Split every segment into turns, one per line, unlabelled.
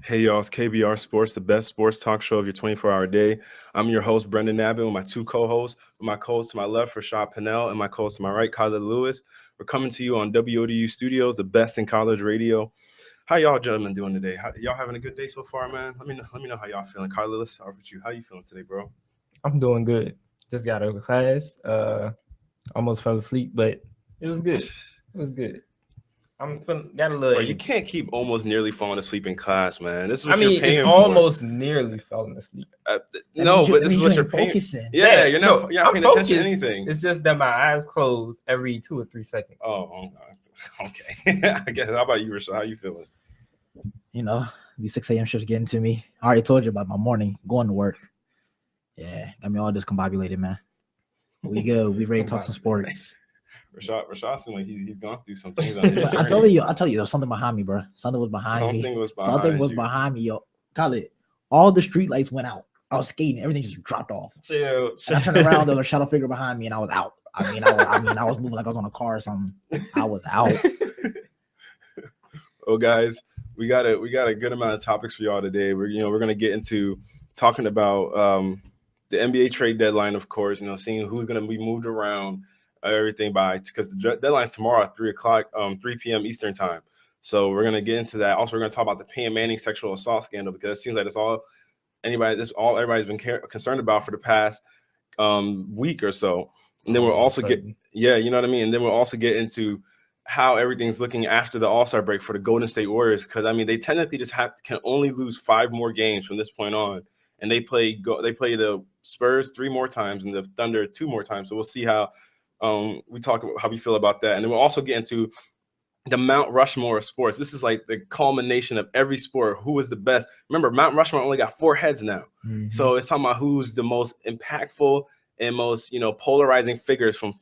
Hey y'all, it's KBR Sports, the best sports talk show of your 24-hour day. I'm your host, Brendan Nabin, with my two co-hosts. With my co-host to my left, Rashad Pennell, and my co-host to my right, Kyler Lewis. We're coming to you on WODU Studios, the best in college radio. How y'all gentlemen doing today? Y'all having a good day so far, man? Let me know how y'all feeling. Kyler, let's start with you. How you feeling today, bro?
I'm doing good. Just got out of class. Almost fell asleep, but it was good. It was good. Got a little.
Bro, you can't keep almost nearly falling asleep in class, man. This is what
I mean,
you're paying
it's
for.
Almost nearly falling asleep.
No, but this is what you're paying.
Focusing.
Yeah, you're not paying attention to anything.
It's just that my eyes close every 2 or 3 seconds.
Oh, okay. I guess. How about you, Rashad? How you feeling?
You know, these 6 a.m. shifts getting to me. I already told you about my morning going to work. Yeah, got me all discombobulated, man. We go. We ready to talk some sports.
Rashad seems like he's gone through some things. On his
I tell you, there's something behind me, bro. Something was behind me. Something was behind me, yo. Call it. All the street lights went out. I was skating. Everything just dropped off.
Chill.
I turned around. There was a shadow figure behind me, and I was out. I was moving like I was on a car or something. I was out.
Well, guys, we got a good amount of topics for y'all today. We're gonna get into talking about the NBA trade deadline, of course. Seeing who's gonna be moved around, everything because the deadline's tomorrow at 3 p.m. Eastern time. So we're gonna get into that. Also, we're gonna talk about the Peyton Manning sexual assault scandal, because it seems like that's all everybody's been concerned about for the past week or so. And then we'll also you know what I mean. And then we'll also get into how everything's looking after the All-Star break for the Golden State Warriors, because they technically just can only lose 5 more games from this point on, and they play the Spurs 3 more times and the Thunder 2 more times. So we'll see how we talk about how we feel about that, and then we'll also get into the Mount Rushmore of sports. This is like the culmination of every sport. Who is the best? Remember, Mount Rushmore only got 4 heads now, so it's talking about who's the most impactful and most polarizing figures from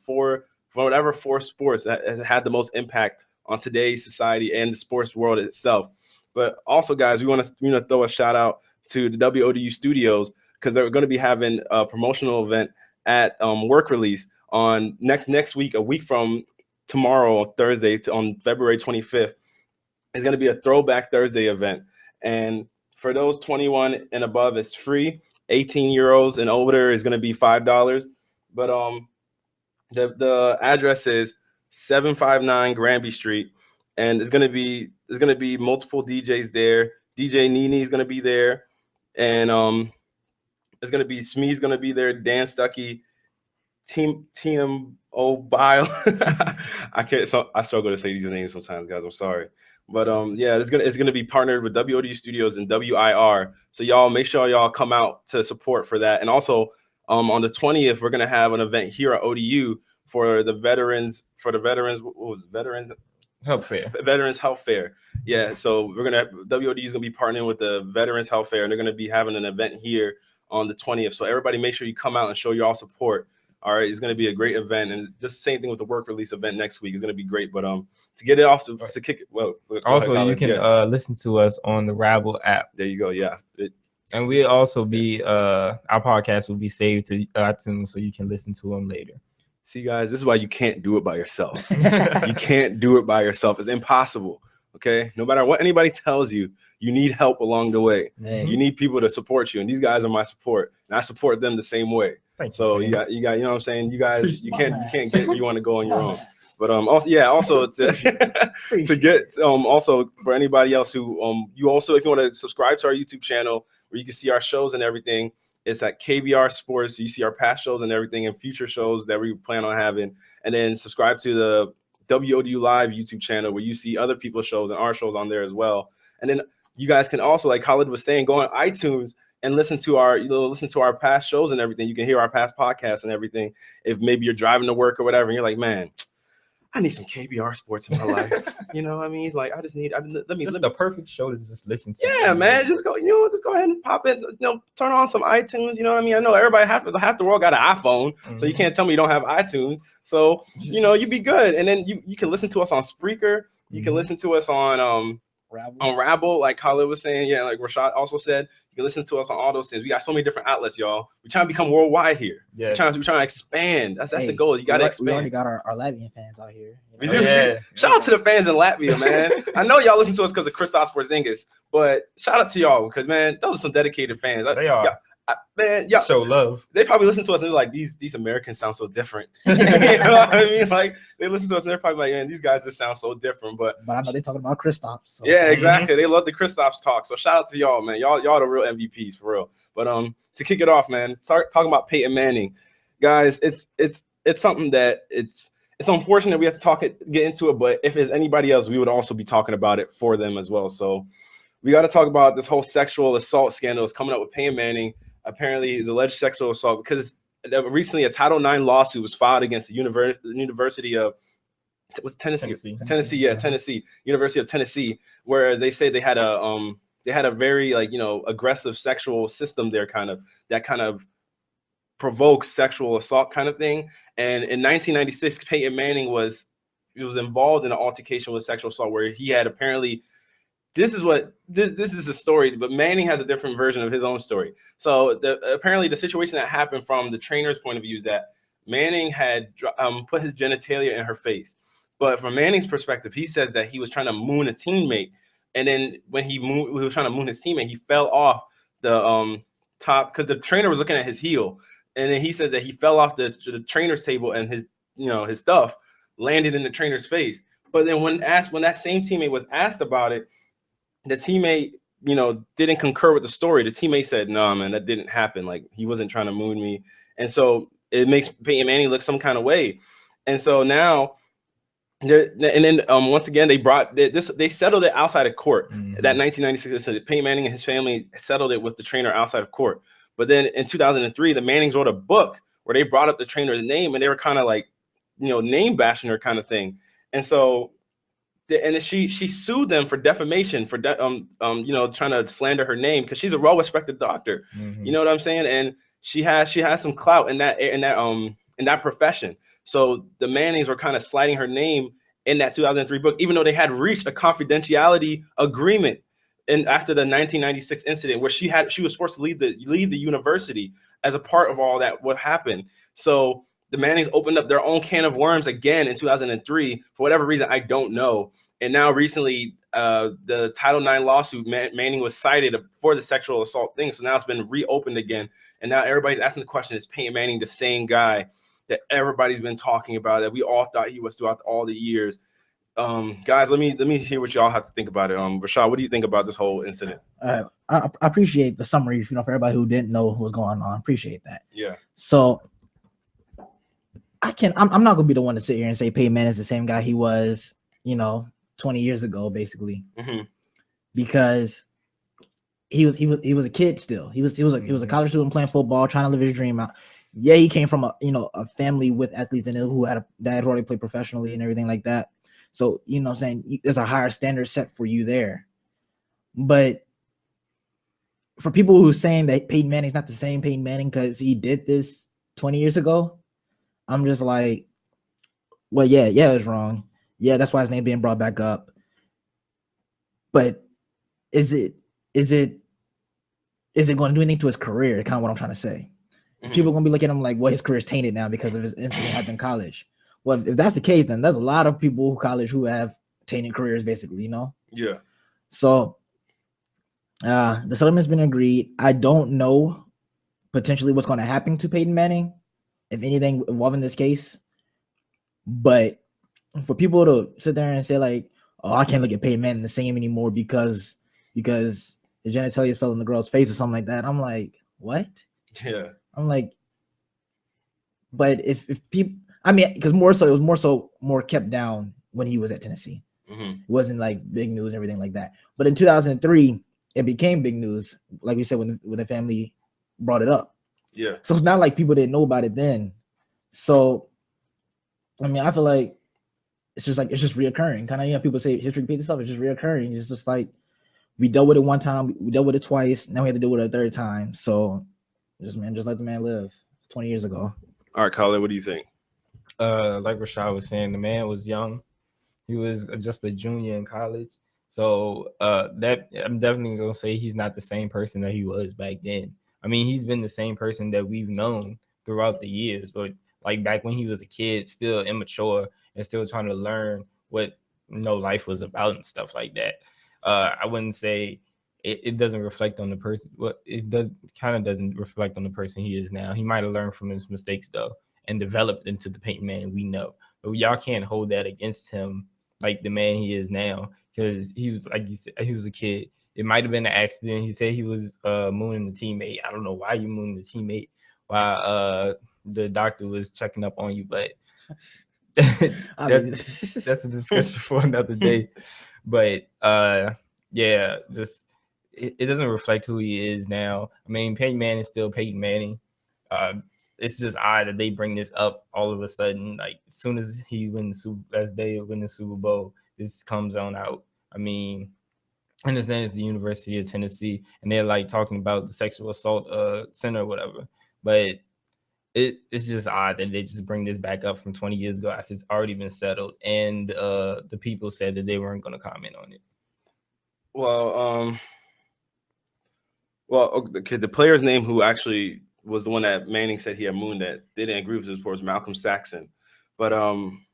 whatever 4 sports that has had the most impact on today's society and the sports world itself. But also, guys, we want to throw a shout out to the WODU Studios, because they're going to be having a promotional event at Work Release on next week, a week from tomorrow, Thursday, on February 25th. It's going to be a Throwback Thursday event, and for those 21 and above, it's free. 18-year-olds and older is going to be $5. But the address is 759 Granby Street, and it's gonna be multiple DJs there. DJ Nene is gonna be there, and it's gonna be Smee's gonna be there. Dan Stuckey, TMO Bile. I struggle to say these names sometimes, guys. I'm sorry. But yeah, it's gonna be partnered with WODU Studios and WIR. So y'all make sure y'all come out to support for that. And also on the 20th, we're gonna have an event here at ODU for the veterans. What was it? Veterans Health Fair. Yeah. So WODU is gonna be partnering with the Veterans Health Fair, and they're gonna be having an event here on the 20th. So everybody, make sure you come out and show y'all support. All right, it's going to be a great event, and just the same thing with the Work Release event next week. It's going to be great. But to get it off to kick it, well,
also you can listen to us on the Rabble app.
There you go. Yeah,
and we'll also be our podcast will be saved to iTunes, so you can listen to them later.
See, guys, this is why you can't do it by yourself. You can't do it by yourself. It's impossible. Okay, no matter what anybody tells you, you need help along the way. You need people to support you, and these guys are my support, and I support them the same way. So you got, you know what I'm saying? You guys, you can't get where you want to go on your own. But also to get also for anybody else who you also, if you want to subscribe to our YouTube channel where you can see our shows and everything, it's at KBR Sports. You see our past shows and everything, and future shows that we plan on having. And then subscribe to the WODU Live YouTube channel where you see other people's shows and our shows on there as well. And then you guys can also, like Khalid was saying, go on iTunes and listen to our past shows and everything. You can hear our past podcasts and everything. If maybe you're driving to work or whatever, and you're like, man, I need some KBR sports in my life. You know what I mean? Like, let me
the perfect show to just listen to.
Yeah, man. Just go ahead and pop in, turn on some iTunes. You know what I mean? I know everybody half the world got an iPhone, so you can't tell me you don't have iTunes. So, you be good. And then you can listen to us on Spreaker. You can listen to us on on Rabble, like Khalid was saying, yeah, like Rashad also said, you can listen to us on all those things. We got so many different outlets, y'all. We're trying to become worldwide here.
Yeah.
We're trying to expand. That's the goal. You got to expand.
We already got our Latvian fans out here.
We do. Yeah. Shout out to the fans in Latvia, man. I know y'all listen to us because of Christos Porzingis, but shout out to y'all because, man, those are some dedicated fans.
They are.
Man, y'all
show love.
They probably listen to us and they're like, these Americans sound so different. You know what I mean? Like they listen to us and they're probably like, man, these guys just sound so different. But
I know they're talking about Kristaps. So.
Yeah, exactly. They love the Kristaps talk. So shout out to y'all, man. Y'all the real MVPs for real. But to kick it off, man, start talking about Peyton Manning, guys. It's something that it's unfortunate we have to get into it. But if it's anybody else, we would also be talking about it for them as well. So we got to talk about this whole sexual assault scandal is coming up with Peyton Manning. Apparently, his alleged sexual assault because recently a Title IX lawsuit was filed against the University of Tennessee, University of Tennessee, where they say they had a very aggressive sexual system there, that kind of provokes sexual assault kind of thing. And in 1996, Peyton Manning was involved in an altercation with sexual assault where he had apparently. This is the story, but Manning has a different version of his own story. So apparently the situation that happened from the trainer's point of view is that Manning had put his genitalia in her face. But from Manning's perspective, he says that he was trying to moon a teammate. And then when he was trying to moon his teammate, he fell off the top because the trainer was looking at his heel. And then he said that he fell off the trainer's table and his stuff landed in the trainer's face. But then when that same teammate was asked about it, the teammate, didn't concur with the story. The teammate said, "No, man, that didn't happen. Like he wasn't trying to moon me." And so it makes Peyton Manning look some kind of way. And so now, once again, they settled it outside of court.
Mm-hmm.
That 1996, Peyton Manning and his family settled it with the trainer outside of court. But then in 2003, the Mannings wrote a book where they brought up the trainer's name and they were kind of like, name bashing her kind of thing. And so. And she sued them for defamation for trying to slander her name because she's a well-respected doctor.
Mm-hmm.
You know what I'm saying? And she has some clout in that profession. So the Mannings were kind of sliding her name in that 2003 book, even though they had reached a confidentiality agreement after the 1996 incident where she was forced to leave the university as a part of all that what happened. So the Mannings opened up their own can of worms again in 2003 for whatever reason I don't know. And now recently, the Title IX lawsuit, Manning was cited for the sexual assault thing. So now it's been reopened again. And now everybody's asking the question: is Peyton Manning the same guy that everybody's been talking about, that we all thought he was throughout all the years? Guys, let me hear what y'all have to think about it. Rashad, what do you think about this whole incident?
I appreciate the summary. For everybody who didn't know what was going on, appreciate that.
Yeah.
So. I'm not gonna be the one to sit here and say Peyton Manning is the same guy he was, 20 years ago, basically,
mm-hmm.
because he was a kid still. He was a college student playing football, trying to live his dream out. Yeah, he came from a family with athletes in it who had a dad who already played professionally and everything like that. So I'm saying there's a higher standard set for you there. But for people who are saying that Peyton Manning's not the same Peyton Manning because he did this 20 years ago. I'm just like, well, yeah, it was wrong. Yeah, that's why his name being brought back up. But is it going to do anything to his career? Kind of what I'm trying to say. Mm-hmm. People are going to be looking at him like, well, his career's tainted now because of his incident happened in college. Well, if that's the case, then there's a lot of people in college who have tainted careers, basically,
Yeah.
So the settlement's been agreed. I don't know potentially what's going to happen to Peyton Manning, if anything involving this case. But for people to sit there and say like, oh, I can't look at Peyton Manning the same anymore because the genitalia fell in the girl's face or something like that, I'm like, what?
Yeah.
I'm like, but if people, I mean, because it was more kept down when he was at Tennessee.
Mm-hmm.
It wasn't like big news and everything like that. But in 2003, it became big news, like we said, when the family brought it up.
Yeah.
So it's not like people didn't know about it then. So, I mean, I feel like it's just reoccurring. Kind of, people say history repeats itself. It's just reoccurring. It's just like we dealt with it one time, we dealt with it twice. Now we have to deal with it a third time. So, just let the man live. 20 years ago.
All right, Khalid, what do you think?
Like Rashad was saying, the man was young. He was just a junior in college. So that I'm definitely gonna say he's not the same person that he was back then. I mean, he's been the same person that we've known throughout the years, but like back when he was a kid, still immature and still trying to learn what life was about and stuff like that. I wouldn't say it doesn't reflect on the person. Well, it does kind of doesn't reflect on the person he is now. He might have learned from his mistakes though and developed into the Peyton Manning we know. But y'all can't hold that against him like the man he is now, because he was, like you said, he was a kid. It might have been an accident. He said he was mooning the teammate. I don't know why you mooning the teammate while the doctor was checking up on you, but that's a discussion for another day. But yeah, just it doesn't reflect who he is now. I mean, Peyton Manning is still Peyton Manning. It's just odd that they bring this up all of a sudden. Like as soon as he wins last day of winning the Super Bowl, this comes on out. I mean, and his name is the University of Tennessee, and they're like talking about the sexual assault center or whatever. But it's just odd that they just bring this back up from 20 years ago after it's already been settled, and the people said that they weren't going to comment on it.
Well, okay, the player's name who actually was the one that Manning said he had mooned that didn't agree with his report was Malcolm Saxon. But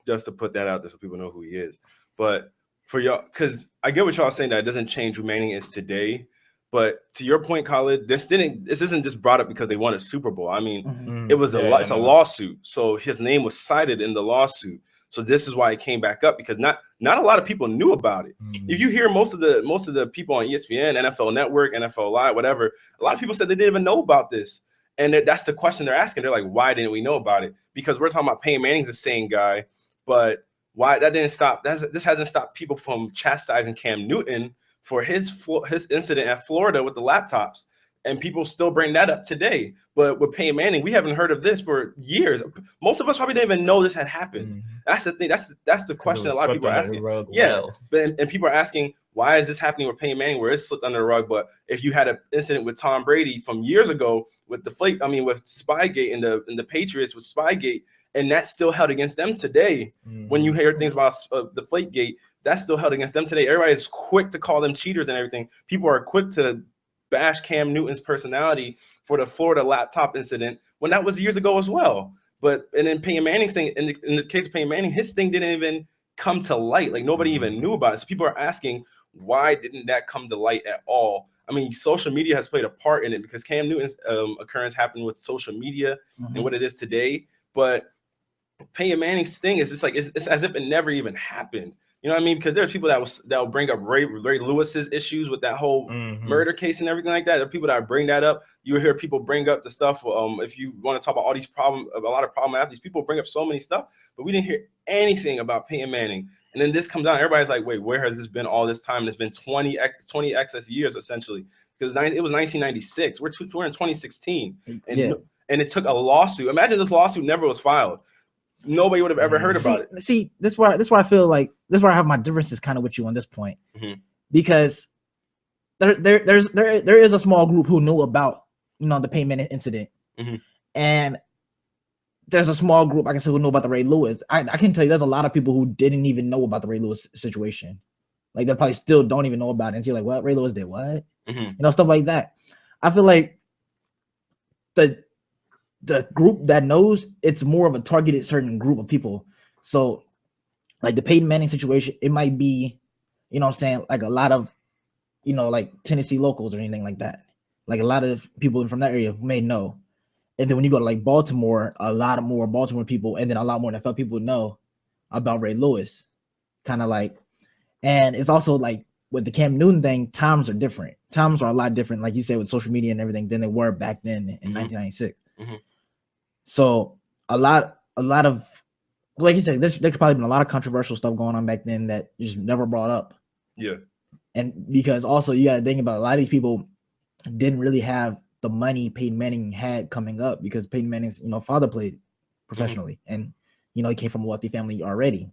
just to put that out there so people know who he is. But for y'all, because I get what y'all saying, that it doesn't change who Manning is today. But to your point, Khalid, this isn't just brought up because they won a Super Bowl. I mean, it was it's a lawsuit. So his name was cited in the lawsuit. So this is why it came back up, because not a lot of people knew about it. If you hear most of the people on ESPN, NFL Network, NFL Live, whatever, a lot of people said they didn't even know about this. And that's the question they're asking. They're like, why didn't we know about it? Because we're talking about Peyton Manning's the same guy, but why that didn't stop? This hasn't stopped people from chastising Cam Newton for his incident at Florida with the laptops. And people still bring that up today. But with Peyton Manning, we haven't heard of this for years. Most of us probably didn't even know this had happened. That's the thing. That's the question a lot of people are asking. And people are asking, why is this happening with Peyton Manning, where it's slipped under the rug? But if you had an incident with Tom Brady from years ago with with Spygate and the Patriots with Spygate, and that's still held against them today. When you hear things about the Deflategate, that's still held against them today. Everybody is quick to call them cheaters and everything. People are quick to bash Cam Newton's personality for the Florida laptop incident when that was years ago as well. And then Peyton Manning's thing, in the case of Peyton Manning, his thing didn't even come to light. Like nobody even knew about it. So people are asking, why didn't that come to light at all? I mean, social media has played a part in it, because Cam Newton's occurrence happened with social media and what it is today. But Peyton Manning's thing is just like it's as if it never even happened. You know what I mean? Because there's people that will bring up Ray Lewis's issues with that whole murder case and everything like that. There are people that bring that up. You hear people bring up the stuff. If you want to talk about all these a lot of problem athletes, people bring up so many stuff, but we didn't hear anything about Peyton Manning. And then this comes out, everybody's like, wait, where has this been all this time? It's been 20 excess years essentially, because it was 1996. We're in 2016, and it took a lawsuit. Imagine this lawsuit never was filed. Nobody would have ever heard about it.
See, this is where I feel like I have my differences kind of with you on this point, because there is a small group who knew about the Peyton Manning incident, and there's a small group, like I said, who know about the Ray Lewis. I can tell you, there's a lot of people who didn't even know about the Ray Lewis situation. Like they probably still don't even know about it, and so you're like, what? Ray Lewis did what? Stuff like that. I feel like the group that knows, it's more of a targeted certain group of people. So like the Peyton Manning situation, it might be, what I'm saying, like a lot of, like Tennessee locals or anything like that. Like a lot of people from that area may know. And then when you go to like Baltimore, a lot more Baltimore people, and then a lot more NFL people know about Ray Lewis. Kind of like, and it's also like with the Cam Newton thing, times are different. Times are a lot different, like you said, with social media and everything, than they were back then in 1996. So a lot of, like you said, there could probably been a lot of controversial stuff going on back then that just never brought up.
Yeah.
And because also you got to think about, a lot of these people didn't really have the money Peyton Manning had coming up, because Peyton Manning's father played professionally, and he came from a wealthy family already.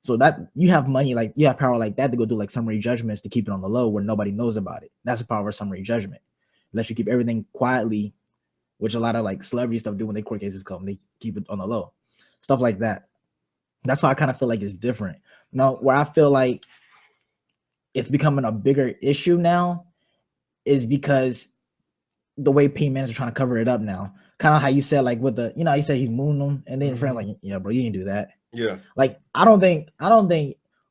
So that you have money, like you have power like that to go do like summary judgments to keep it on the low where nobody knows about it. That's the power of summary judgment. Unless you keep everything quietly, which a lot of like celebrity stuff do when they court cases come, they keep it on the low, stuff like that. That's why I kind of feel like it's different. Now, where I feel like it's becoming a bigger issue now is because the way Peyton Manning is trying to cover it up now. Kind of how you said, like, with the, you know, you said he's mooning them, and then your friend like, yeah, bro, you didn't do that.
Yeah.
Like, I don't think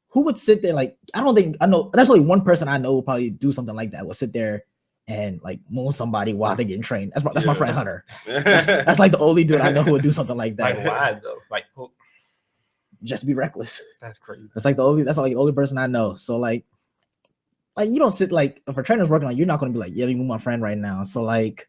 who would sit there, like, I know there's only one person I know will probably do something like that, will sit there and like moon somebody while they're getting trained. That's my friend Hunter. That's like the only dude I know who would do something like that.
Like, why though? Like,
just to be reckless.
That's crazy.
That's like the only person I know. So like you don't sit, like, if a trainer's working on, you're not going to be like, yeah, you move my friend right now. So like,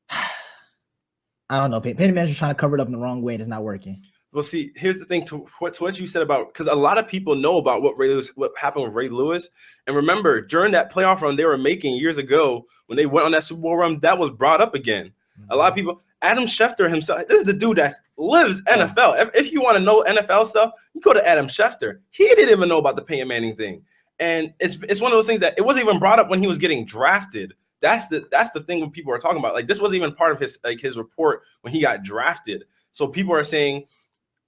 I don't know. Peyton Manning's trying to cover it up in the wrong way, and it's not working.
Well, see, here's the thing to what you said about, because a lot of people know about what happened with Ray Lewis. And remember, during that playoff run they were making years ago, when they went on that Super Bowl run, that was brought up again. A lot of people, Adam Schefter himself, this is the dude that lives NFL. If you want to know NFL stuff, you go to Adam Schefter. He didn't even know about the Peyton Manning thing. And it's one of those things that it wasn't even brought up when he was getting drafted. That's the thing when people are talking about. Like, this wasn't even part of his report when he got drafted. So people are saying,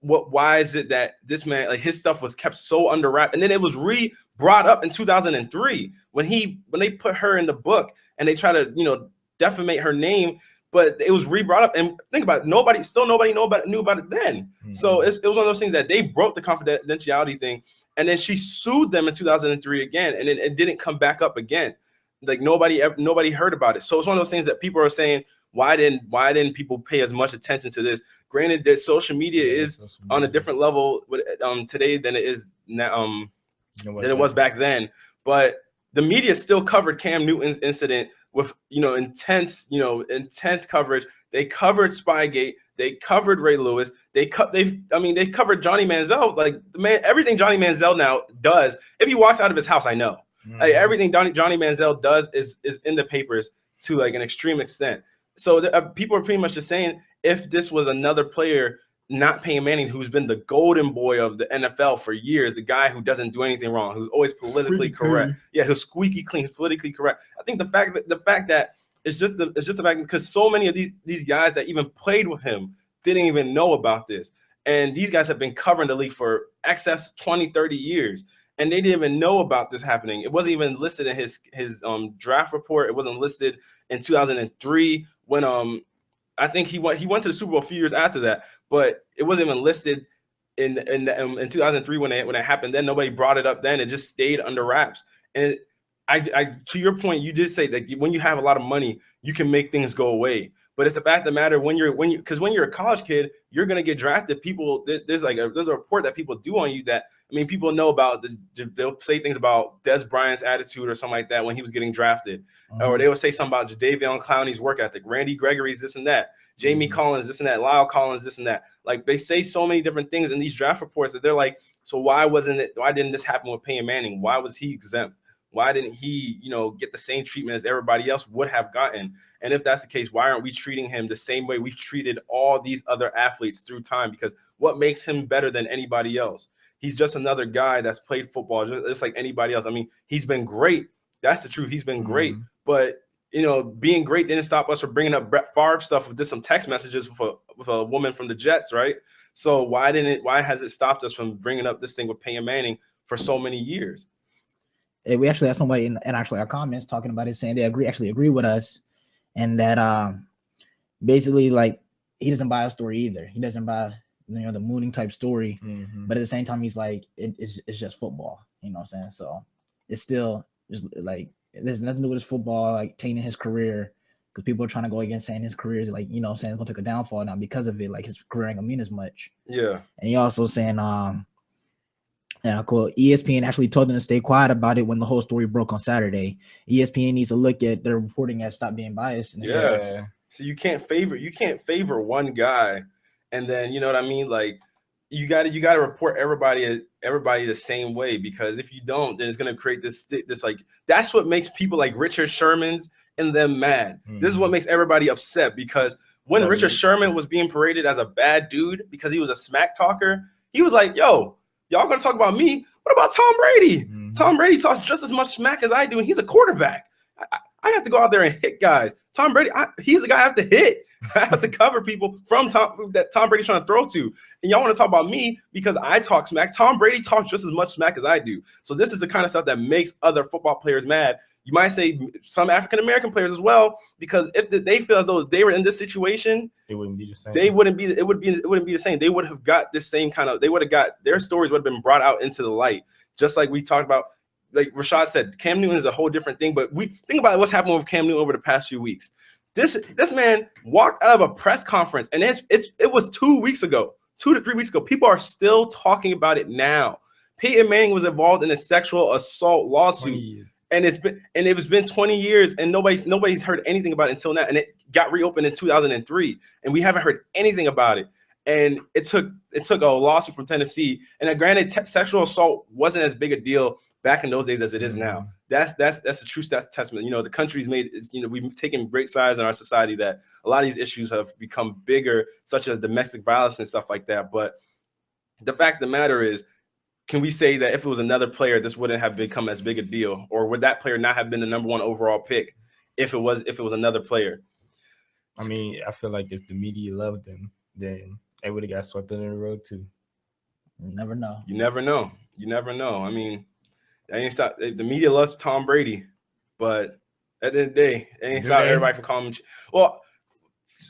why is it that this man, like, his stuff was kept so under wrap? And then it was brought up in 2003 when they put her in the book and they try to, you know, defamate her name, but it was brought up. And think about it, nobody knew about it then. So it was one of those things that they broke the confidentiality thing, and then she sued them in 2003 again, and then it didn't come back up again. Like, nobody heard about it. So it's one of those things that people are saying, why didn't people pay as much attention to this? Granted that social media is on a different level today than it is now, than it was back then. But the media still covered Cam Newton's incident with, you know, intense coverage. They covered Spygate. They covered Ray Lewis. They covered Johnny Manziel. Like, everything Johnny Manziel now does, if he walks out of his house, I know. Like, everything Johnny Manziel does is in the papers to, like, an extreme extent. So people are pretty much just saying, if this was another player, not Peyton Manning, who's been the golden boy of the NFL for years, the guy who doesn't do anything wrong, who's always politically correct. Yeah, who's squeaky clean, who's politically correct. I think the fact that it's just the fact, because so many of these guys that even played with him didn't even know about this. And these guys have been covering the league for excess 20, 30 years. And they didn't even know about this happening. It wasn't even listed in his draft report. It wasn't listed in 2003 when I think he went to the Super Bowl a few years after that, but it wasn't even listed in 2003 when it happened. Then nobody brought it up. Then it just stayed under wraps. And I to your point, you did say that when you have a lot of money, you can make things go away. But it's the fact of the matter, because when you're a college kid, you're gonna get drafted. There's a report that people do on you that, I mean, people know about. They'll say things about Des Bryant's attitude or something like that when he was getting drafted, or they will say something about Jadeveon Clowney's work ethic, Randy Gregory's this and that, Jamie Collins this and that, Lyle Collins this and that. Like, they say so many different things in these draft reports that they're like, so why didn't this happen with Peyton Manning? Why was he exempt? Why didn't he, you know, get the same treatment as everybody else would have gotten? And if that's the case, why aren't we treating him the same way we've treated all these other athletes through time? Because what makes him better than anybody else? He's just another guy that's played football just like anybody else. I mean, he's been great. That's the truth. He's been great. But, you know, being great didn't stop us from bringing up Brett Favre stuff with just some text messages with a woman from the Jets, right? So why has it stopped us from bringing up this thing with Peyton Manning for so many years?
We actually had somebody in actually our comments talking about it, saying they agree with us, and that basically, like, he doesn't buy a story either. He doesn't buy, you know, the mooning type story, but at the same time, he's like, it's just football, you know what I'm saying? So it's still just like, there's nothing to do with his football, like, tainting his career, because people are trying to go against saying his career is, like, you know what I'm saying, it's gonna take a downfall now because of it, like, his career ain't gonna mean as much.
Yeah.
And he also saying and I quote, ESPN actually told them to stay quiet about it when the whole story broke on Saturday. ESPN needs to look at their reporting and stop being biased.
Yes. So you can't favor one guy, and then, you know what I mean? Like, you got to report everybody the same way, because if you don't, then it's gonna create this like, that's what makes people like Richard Sherman's and them mad. This is what makes everybody upset, because when Richard Sherman was being paraded as a bad dude because he was a smack talker, he was like, yo, y'all gonna talk about me? What about Tom Brady? Tom Brady talks just as much smack as I do, and he's a quarterback. I have to go out there and hit guys. Tom Brady, he's the guy I have to hit. I have to cover people that Tom Brady's trying to throw to. And y'all want to talk about me because I talk smack. Tom Brady talks just as much smack as I do. So this is the kind of stuff that makes other football players mad. You might say some African-American players as well, because if they feel as though they were in this situation,
it wouldn't be the same.
It wouldn't be the same. They would have got this same kind of, their stories would have been brought out into the light. Just like we talked about, like Rashad said, Cam Newton is a whole different thing, but we think about what's happened with Cam Newton over the past few weeks. This man walked out of a press conference, and it was 2 weeks ago, 2 to 3 weeks ago. People are still talking about it now. Peyton Manning was involved in a sexual assault lawsuit. And it's been 20 years, and nobody's heard anything about it until now. And it got reopened in 2003, and we haven't heard anything about it. And it took a lawsuit from Tennessee. And granted, sexual assault wasn't as big a deal back in those days as it is now. That's a true testament. You know, the country's made. You know, we've taken great strides in our society that a lot of these issues have become bigger, such as domestic violence and stuff like that. But the fact of the matter is, can we say that if it was another player, this wouldn't have become as big a deal, or would that player not have been the #1 overall pick if it was another player?
I mean, I feel like if the media loved him, then they would have got swept under the rug too.
You never know.
You never know. You never know. I mean, that ain't stop. The media loves Tom Brady, but at the end of the day, it ain't stop everybody from calling him. Well,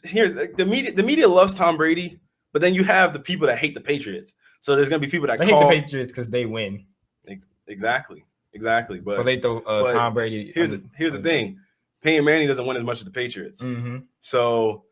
here's the media loves Tom Brady, but then you have the people that hate the Patriots. So there's gonna be people that
hate the Patriots because they win.
Exactly. But
so they throw Tom Brady.
Here's the thing: Peyton Manning doesn't win as much as the Patriots. So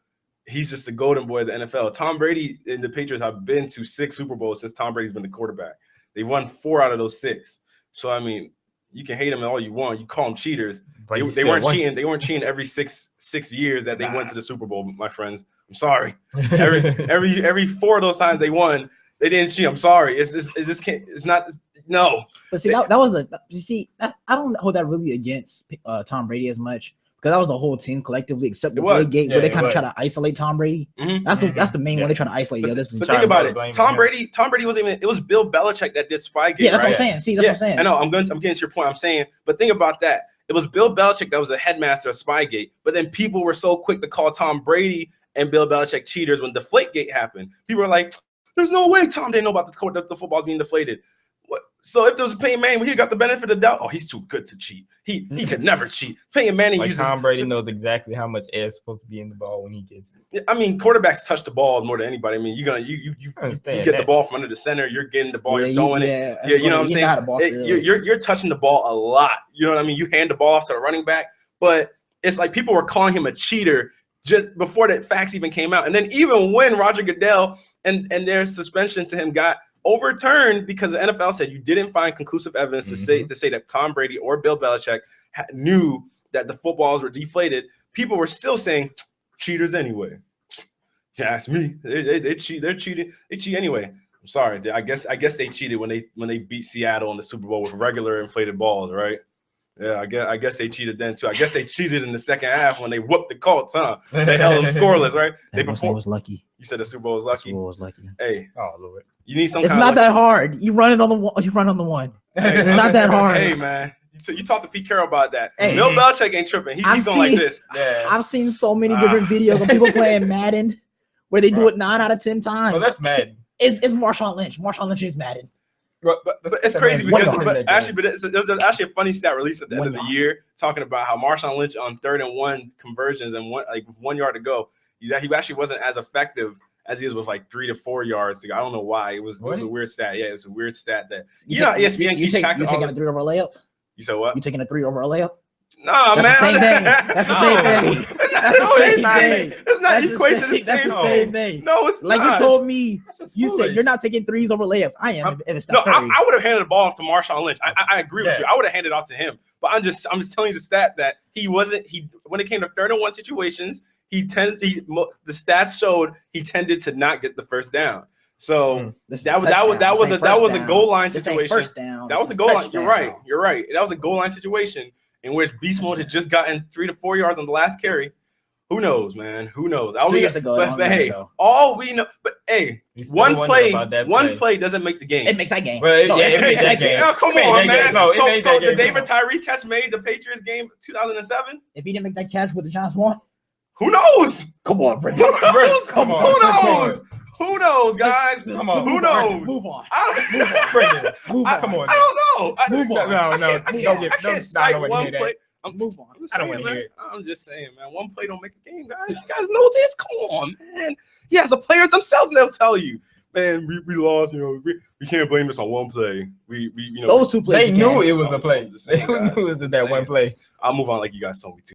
he's just the golden boy of the NFL. Tom Brady and the Patriots have been to 6 Super Bowls since Tom Brady's been the quarterback. They've won 4 out of those 6. So I mean, you can hate them all you want. You call them cheaters. But they weren't cheating. They weren't cheating every six years that they went to the Super Bowl. My friends, I'm sorry. Every 4 of those times they won. They didn't cheat. I'm sorry. It's not. No.
But see, that was I don't hold that really against Tom Brady as much, because that was a whole team collectively, except where they kind of try to isolate Tom Brady. That's the main one. They try to isolate. But
think about it. Tom Brady wasn't even. It was Bill Belichick that did Spygate.
Yeah, that's what I'm saying. See, that's what I'm saying.
I know. I'm getting to your point. I'm saying, but think about that. It was Bill Belichick that was the headmaster of Spygate. But then people were so quick to call Tom Brady and Bill Belichick cheaters when Deflategate happened. People were like, there's no way Tom didn't know about the football's being deflated. What? So if there was a Peyton Manning, he got the benefit of the doubt. Oh, he's too good to cheat. He could never cheat. Peyton Manning uses.
Tom Brady knows exactly how much air is supposed to be in the ball when he gets it.
I mean, quarterbacks touch the ball more than anybody. I mean, you get the ball from under the center. You're getting the ball. You're throwing it. Yeah, you know what I'm saying. You're touching the ball a lot. You know what I mean. You hand the ball off to the running back, but it's like people were calling him a cheater just before the facts even came out. And then even when Roger Goodell and their suspension to him got overturned because the NFL said you didn't find conclusive evidence to say that Tom Brady or Bill Belichick knew that the footballs were deflated, people were still saying cheaters anyway. Ask me. They cheat. They're cheating. They cheat anyway. I'm sorry. I guess they cheated when they beat Seattle in the Super Bowl with regular inflated balls, right? Yeah, I guess they cheated then too. I guess they cheated in the second half when they whooped the Colts, huh? They held them scoreless, right?
They was lucky.
You said the Super Bowl was lucky.
Super Bowl was lucky.
Hey,
oh Lord,
you need some.
It's not that hard. You run it on the one. You run on the one.
Hey,
it's not that hard.
Hey man, you talk to Pete Carroll about that. Hey, Bill Belichick ain't tripping. He's going like this.
Yeah. I've seen so many different videos of people playing Madden where they do it 9 out of 10 times.
Oh, that's Madden.
It's Marshawn Lynch. Marshawn Lynch is Madden.
But it's crazy because there's actually a funny stat released at the end of the year talking about how Marshawn Lynch on 3rd and 1 conversions and 1 yard to go, he actually wasn't as effective as he is with like 3 to 4 yards to go. I don't know why. It was a weird stat. Yeah, it was a weird stat that ESPN keeps tracking.
You taking a 3 over a layup?
You said what?
You taking a 3 over a layup?
Nah, man.
That's the same thing. That's the same thing. That's the same thing.
It's not equated to the same.
That's the same thing.
No, it's
like
not.
You told me. You said you're not taking 3s over layups. I am.
I would have handed the ball off to Marshawn Lynch. I agree with you. I would have handed it off to him. But I'm just telling you the stat that he wasn't. When it came to 3rd and 1 situations, the stats showed he tended to not get the first down. So that was a goal line situation. That was a goal line. You're right. That was a goal line situation in which Beast Mode had just gotten 3 to 4 yards on the last carry. Who knows, man? Who knows?
2 years ago,
But hey, all we know. But hey, one play doesn't make the game.
It makes that game.
Well, it makes that game.
Oh, come on, man.
No,
so the David Tyree catch made the Patriots game 2007.
If he didn't make that catch with the Giants won,
who knows?
Come on, Brady.
Who knows? Who knows, guys?
Come on.
Who knows?
Move on.
Move on. Come on.
I don't know.
Move on.
No.
Don't cite one play.
Move on.
I don't want to hear it.
I'm just saying, man. One play don't make a game, guys. You guys know this. Come on, man. Yes, the players themselves, they'll tell you, man, we lost. You know, we can't blame this on one play. We you know,
those 2 plays.
They knew it was a play. They knew it was that one play.
I'll move on like you guys told me to.